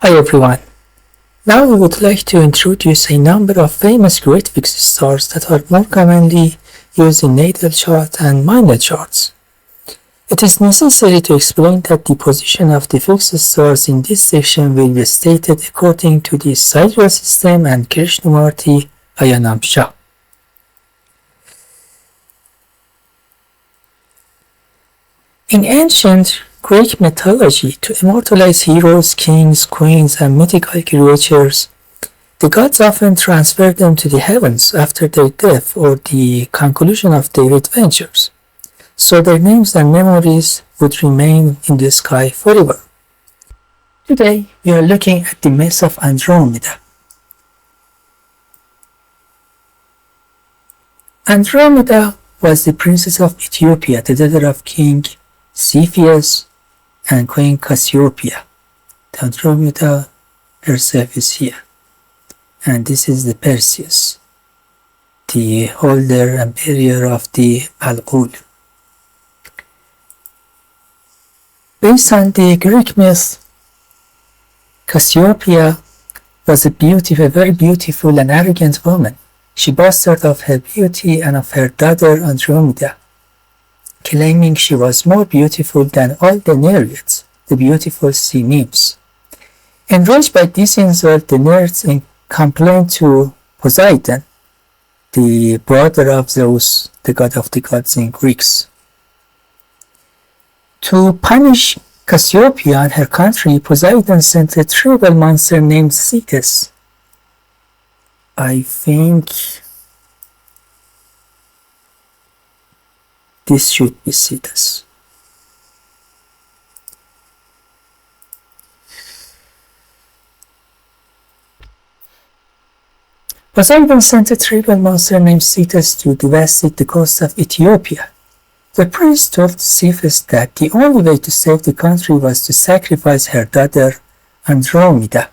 Hi everyone. Now we would like to introduce a number of famous great fixed stars that are more commonly used in natal chart and minor charts. It is necessary to explain that the position of the fixed stars in this section will be stated according to the sidereal system and Krishnamurti Ayanamsha. In ancient Greek mythology, to immortalize heroes, kings, queens, and mythical creatures, the gods often transferred them to the heavens after their death or the conclusion of their adventures, so their names and memories would remain in the sky forever. Today, we are looking at the myth of Andromeda. Andromeda was the princess of Ethiopia, the daughter of King Cepheus and Queen Cassiopeia. The Andromeda herself is here. And this is the Perseus, the holder and bearer of the Al-Ghul. Based on the Greek myth, Cassiopeia was a very beautiful and arrogant woman. She boasted of her beauty and of her daughter Andromeda, claiming she was more beautiful than all the Nereids, the beautiful sea nymphs. Enraged by this insult, the Nereids complained to Poseidon, the brother of Zeus, the god of the gods in Greeks. To punish Cassiopeia and her country, Poseidon sent a terrible monster named Cetus. I think this should be Cetus. Poseidon sent a terrible monster named Cetus to devastate the coast of Ethiopia. The priest told Cepheus that the only way to save the country was to sacrifice her daughter Andromeda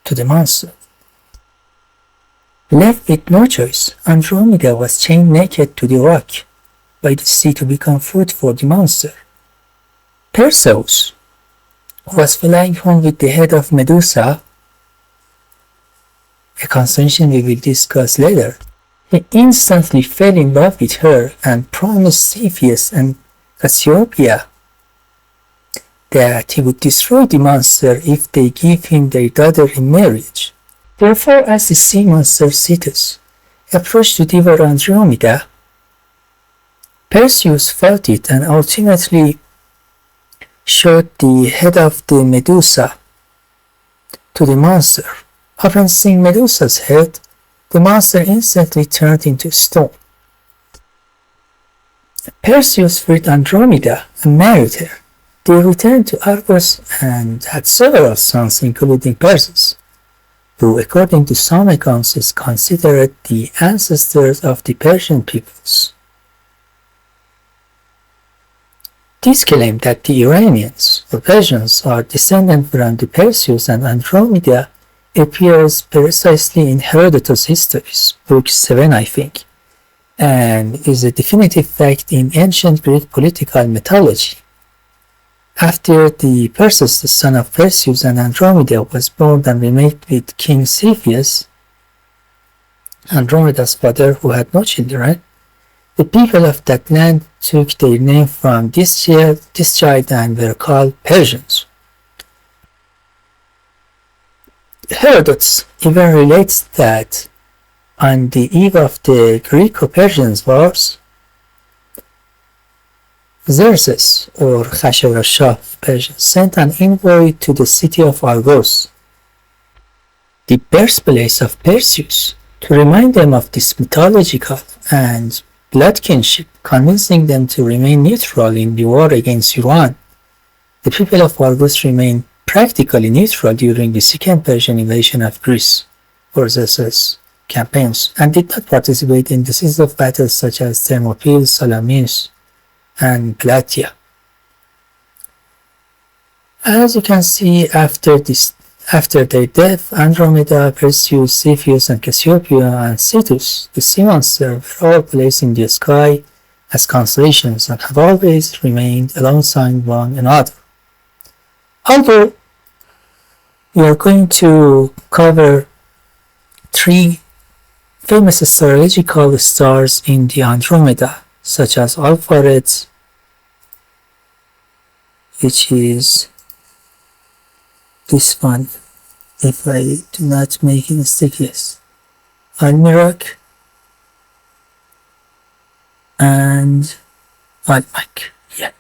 to the monster. Left with no choice, Andromeda was chained naked to the rock by the sea to become food for the monster. Perseus, who was flying home with the head of Medusa, a constellation we will discuss later, he instantly fell in love with her and promised Cepheus and Cassiopeia that he would destroy the monster if they give him their daughter in marriage. Therefore, as the sea monster Cetus approached to devour Andromeda, Perseus fought it and ultimately shot the head of the Medusa to the monster. Upon seeing Medusa's head, the monster instantly turned into stone. Perseus freed Andromeda and married her. They returned to Argos and had several sons, including Perseus, who, according to some accounts, is considered the ancestors of the Persian peoples. This claim that the Iranians or Persians are descended from the Perseus and Andromeda appears precisely in Herodotus' Histories, book 7 I think, and is a definitive fact in ancient Greek political mythology. After the Perseus, the son of Perseus and Andromeda, was born and remarried with King Cepheus, Andromeda's father, who had no children, the people of that land took their name from this child and were called Persians. Herodotus even relates that on the eve of the Greco-Persian wars, Xerxes, or Khashoggi Persian, sent an envoy to the city of Argos, the birthplace of Perseus, to remind them of this mythological and blood kinship, convincing them to remain neutral in the war against Iran. The people of Argos remained practically neutral during the second Persian invasion of Greece, or Xerxes' campaigns, and did not participate in decisive battles such as Thermopylae, Salamis, and Plataea. As you can see, after their death, Andromeda, Perseus, Cepheus, and Cassiopeia, and Cetus, the sea monster, were all placed in the sky as constellations and have always remained alongside one another. Although we are going to cover three famous astrological stars in the Andromeda, such as Alpheratz, which is this one, if I do not make a mistake, yes, Mirach and Almach. Yeah.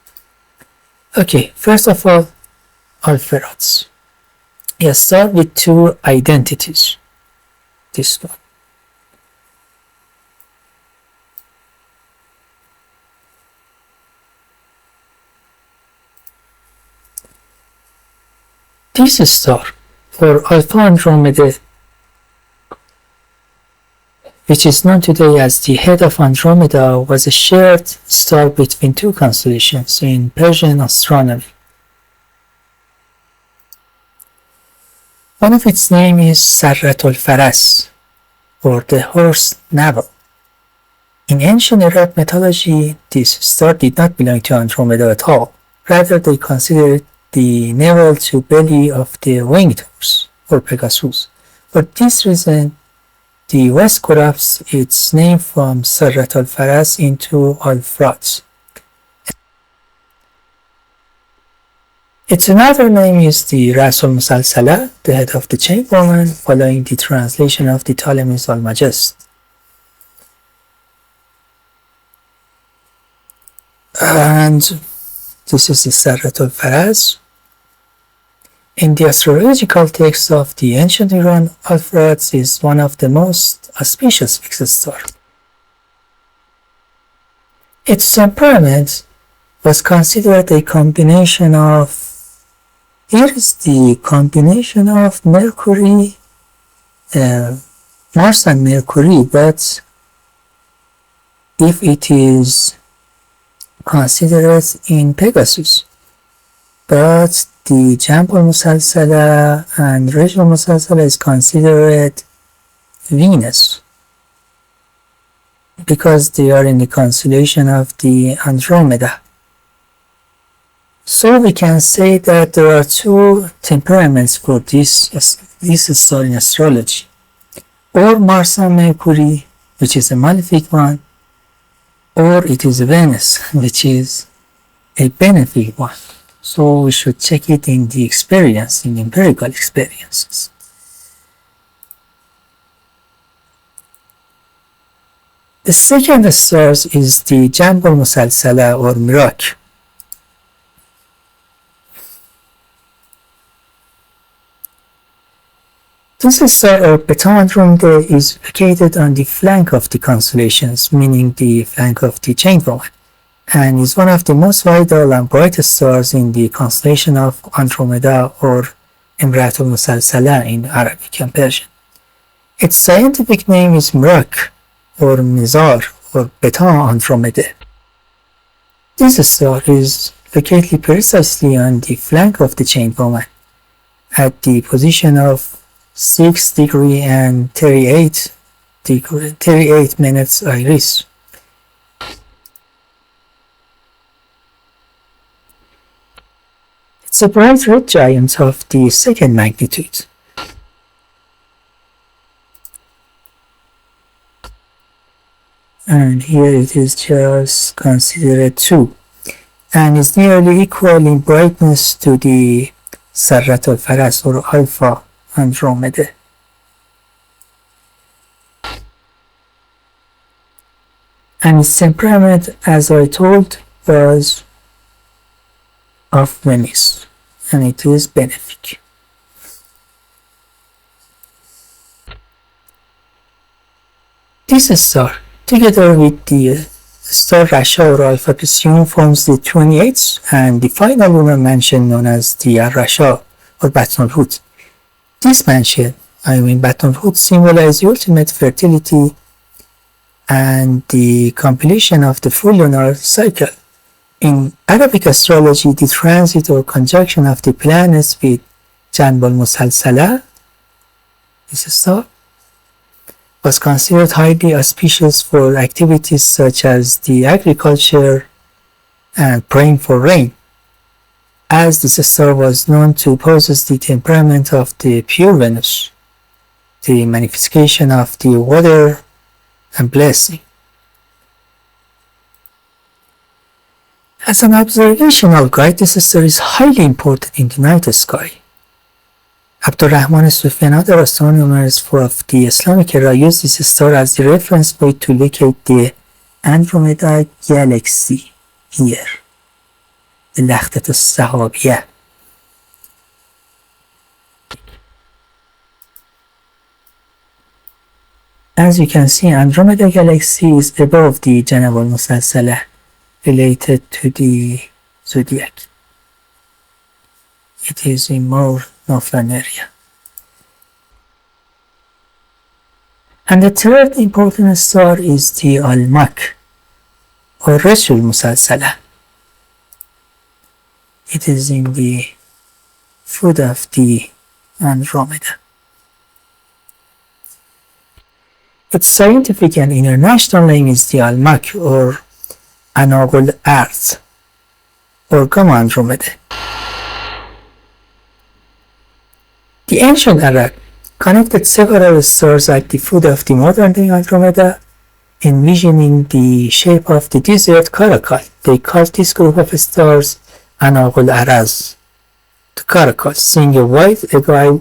Okay, first of all, Alpheratz. Yes, start with two identities. This one. This star, for Alpha Andromeda, which is known today as the head of Andromeda, was a shared star between two constellations in Persian astronomy. One of its name is Alpheratz, or the horse navel. In ancient Arab mythology, this star did not belong to Andromeda at all. Rather, they considered the navel to belly of the winged horse, or Pegasus. For this reason, the West corrupts its name from Alpheratz into Alpheratz. Its another name is the Rasul Musalsala, the head of the Chained Woman, following the translation of the Ptolemy's Almagest. And this is the Alpheratz. In the astrological texts of the ancient Iran, Alpheratz is one of the most auspicious fixed stars. Its temperament was considered a combination of, here is the combination of Mercury, Mars and Mercury, but if it is considered in Pegasus, but the Jambul Musalsala and Rajul Musalsala is considered Venus because they are in the constellation of the Andromeda. So we can say that there are two temperaments for this star in astrology, or Mars and Mercury, which is a malefic one, or it is Venus, which is a benefic one. So we should check it in the experience, in empirical experiences. The second star is the Jambul Musalsala or Mirach. This star or Beta Andromeda is located on the flank of the constellations, meaning the flank of the Chained Woman, and is one of the most vital and brightest stars in the constellation of Andromeda or Imratul Musalsala in Arabic and Persian. Its scientific name is Mirach or Mizar or Beta Andromeda. This star is located precisely on the flank of the Chained Woman at the position of 6 degree and 38 minutes Iris. It's a bright red giant of the second magnitude. And here it is just considered 2, and is nearly equal in brightness to the Alpheratz or Alpha Andromeda. And its temperament, as I told, was of Venus, and it is benefic. This star, together with the star Rasha or Alpha Piscium, forms the 28th and the final lunar mansion known as the Rasha or Batnulhut. This mansion, Batnulhut, symbolizes the ultimate fertility and the completion of the full lunar cycle. In Arabic astrology, the transit or conjunction of the planets with Jambul Musalsala, this star, was considered highly auspicious for activities such as the agriculture and praying for rain. as this star was known to possess the temperament of the pure Venus, the manifestation of the water and blessing. As an observational guide, this star is highly important in the night sky. Abdurrahman Sufi and other astronomers of the Islamic era used this star as the reference point to locate the Andromeda Galaxy here, the لخطة السحابية. As you can see, Andromeda Galaxy is above the Janab al-Musalsala, related to the zodiac. It is in more northern area. And the third important star is the Almach, or Rasul Musalsala. It is in the foot of the Andromeda. Its scientific and international name is the Almach, or Alpheratz, or Gamma Andromeda. The ancient Arab connected several stars at the foot of the modern-day Andromeda, envisioning the shape of the desert Caracal. They called this group of stars Alpheratz, the Caracal, seeing a white guy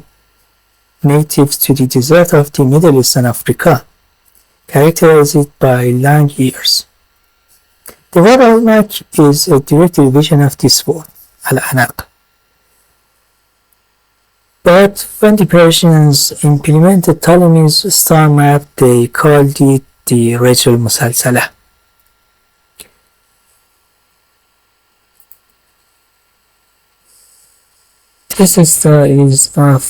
native to the desert of the Middle East and Africa, characterized by long ears. The word Almach is a direct derivation of this word, Al-Anaq. But when the Persians implemented Ptolemy's star map, they called it the Rasul Musalsala. This star is of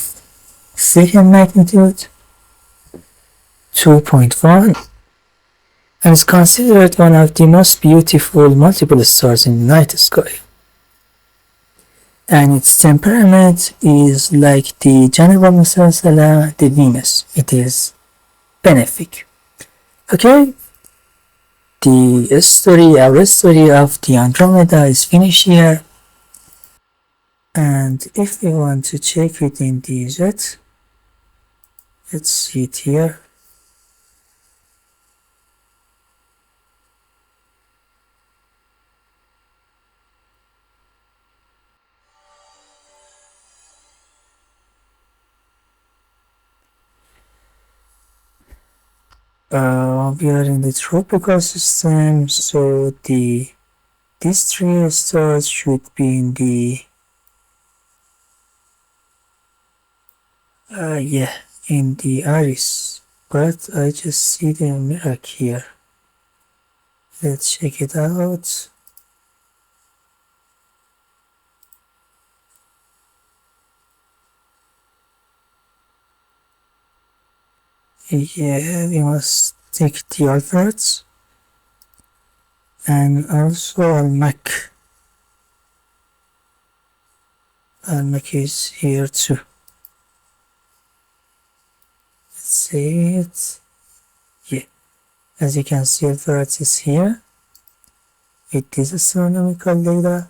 second magnitude, 2.1, and is considered one of the most beautiful multiple stars in the night sky. And its temperament is like the Janab al-Musalsala, the Venus. It is benefic. Okay, our story of the Andromeda is finished here. And if we want to check it in the jet, let's see it here. We are in the tropical system, so these three stars should be in the in the Aries, but I just see the Mirach here. Let's check it out. Yeah, we must take the Alpheratz and also Almach. Almach is here too. Let's see it. Yeah, as you can see, Alpheratz is here with this astronomical data.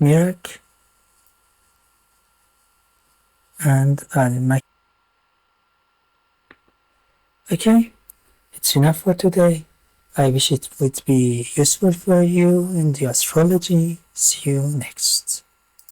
Mirach and Almach. Okay, it's enough for today. I wish it would be useful for you in the astrology. See you next.